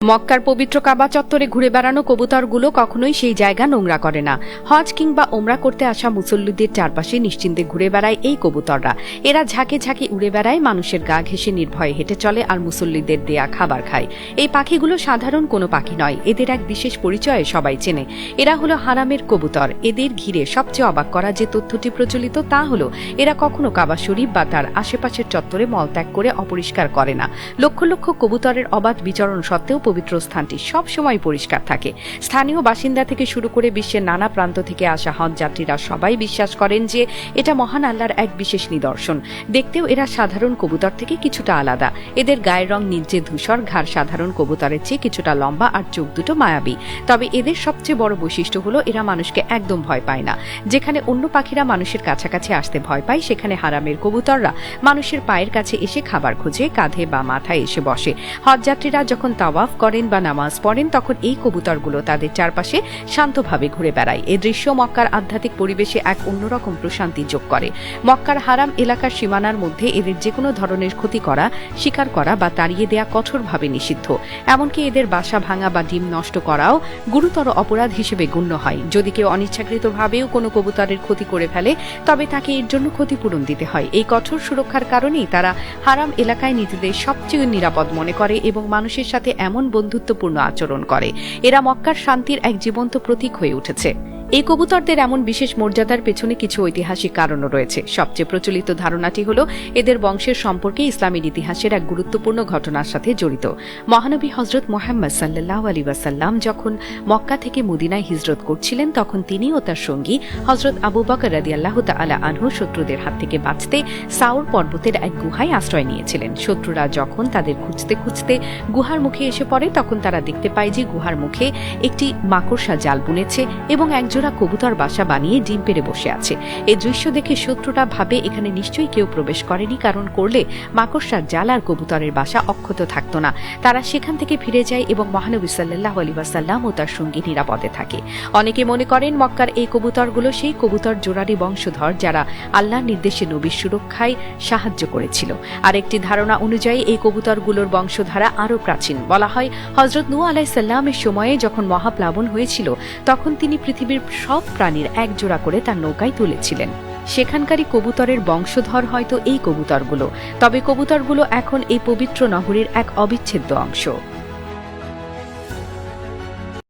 মক্কার পবিত্র কাবা চত্বরে ঘুরে বেড়ানো কবুতরগুলো কখনোই সেই জায়গা নোংরা করে না। হজ কিংবা ওমরা করতে আসা মুসল্লিদের চারপাশে নিশ্চিন্তে ঘুরে বেড়ায় এই কবুতররা। এরা ঝাঁকে ঝাঁকে উড়ে বেড়ায়, মানুষের গা ঘেঁষে নির্ভয়ে হেঁটে চলে আর মুসল্লিদের দেয়া খাবার খায়। এই পাখিগুলো সাধারণ কোনো পাখি নয়, এদের এক বিশেষ পরিচয়ে সবাই চেনে। এরা হলো হারামের কবুতর। এদের ঘিরে সবচেয়ে অবাক করা যে তথ্যটি প্রচলিত তা হলো এরা কখনো কাবা শরীফ বা তার আশেপাশের চত্বরে মলত্যাগ করে অপরিষ্কার করে না। লক্ষ লক্ষ কবুতরের অবাধ বিচরণ সত্ত্বেও পবিত্র স্থানটি সবসময় পরিষ্কার থাকে। স্থানীয় বাসিন্দা থেকে শুরু করে বিশ্বের নানা প্রান্ত থেকে আসা হজ যাত্রীরা সবাই বিশ্বাস করেন যে এটা মহান আল্লাহর এক বিশেষ নিদর্শন। দেখতেও এরা সাধারণ কবুতর থেকে কিছুটা আলাদা। এদের গায়ের রং নীলচে ধূসর, ঘাড় সাধারণ কবুতরের চেয়ে কিছুটা লম্বা আর চোখ দুটো মায়াবী। তবে এদের সবচেয়ে বড় বৈশিষ্ট্য হলো এরা মানুষকে একদম ভয় পায় না। যেখানে অন্য পাখিরা মানুষের কাছাকাছি আসতে ভয় পায়, সেখানে হারামের কবুতররা মানুষের পায়ের কাছে এসে খাবার খুঁজে কাঁধে বা মাথায় এসে বসে। হজযাত্রীরা যখন তাওয়াফ করেন বা নামাজ পড়েন তখন এই কবুতরগুলো তাদের চারপাশে শান্তভাবে ঘুরে বেড়ায়। এই দৃশ্য মক্কার আধ্যাত্মিক পরিবেশে এক অন্যরকম প্রশান্তি যোগ করে। মক্কার হারাম এলাকার সীমানার মধ্যে এদের যে কোনো ধরনের ক্ষতি করা, শিকার করা বা তাড়িয়ে দেয়া কঠোরভাবে নিষিদ্ধ। এমনকি এদের বাসা ভাঙা বা ডিম নষ্ট করাও গুরুতর অপরাধ হিসেবে গণ্য হয়। যদি কেউ অনিচ্ছাকৃতভাবেও কোনো কবুতরের ক্ষতি করে ফেলে তবে তাকে এর জন্য ক্ষতিপূরণ দিতে হয়। এই কঠোর সুরক্ষার কারণেই তারা হারাম এলাকায় নিজেদের সবচেয়ে নিরাপদ মনে করে এবং মানুষের সাথে এমন বন্ধুত্বপূর্ণ আচরণ করে। এরা মক্কার শান্তির এক জীবন্ত প্রতীক হয়ে উঠেছে। এই কবুতরদের এমন বিশেষ মর্যাদার পেছনে কিছু ঐতিহাসিক কারণও রয়েছে। সবচেয়ে প্রচলিত ধারণাটি হলো এদের বংশের সম্পর্কে ইসলামের ইতিহাসের এক গুরুত্বপূর্ণ ঘটনার সাথে জড়িত। মহানবী হযরত মুহাম্মদ সাল্লাল্লাহু আলাইহি ওয়াসাল্লাম যখন মক্কা থেকে মদিনায় হিজরত করছিলেন তখন তিনি ও তার সঙ্গী হযরত আবু বকর রাদিয়াল্লাহু তাআলা আনহু শত্রুদের হাত থেকে বাঁচতে সাউর পর্বতের এক গুহায় আশ্রয় নিয়েছিলেন। শত্রুরা যখন তাদের খুঁজতে খুঁজতে গুহার মুখে এসে পড়ে তখন তারা দেখতে পায় যে গুহার মুখে একটি মাকড়সা জাল বুনেছে এবং একজোড়া কবুতর বাসা বানিয়ে ডিম পেড়ে বসে আছে। এই দৃশ্য দেখে শত্রুরা ভাবে এখানে নিশ্চয়ই কেউ প্রবেশ করেনি, কারণ করলে মাকড়সার জাল আর কবুতরের বাসা অক্ষত থাকতো না। তারা সেখান থেকে ফিরে যায় এবং মহানবী সাল্লাল্লাহু আলাইহি ওয়াসাল্লাম ও তার সঙ্গী নিরাপদে থাকে। অনেকে মনে করেন মক্কার এই কবুতরগুলো সেই কবুতর জোড়ারই বংশধর যারা আল্লাহর নির্দেশে নবীর সুরক্ষায় সাহায্য করেছিল। আর একটি ধারণা অনুযায়ী এই কবুতরগুলোর বংশধারা আরও প্রাচীন। বলা হয় হযরত নূহ আলাইহিস সালামের সময়ে যখন মহাপ্লাবন হয়েছিল তখন তিনি পৃথিবীর সব প্রাণীর এক জোড়া করে তার নৌকায় তুলেছিলেন। সেখানকারই কবুতরের বংশধর হয়তো এই কবুতরগুলো। তবে কবুতরগুলো এখন এই পবিত্র নগরীর এক অবিচ্ছেদ্য অংশ।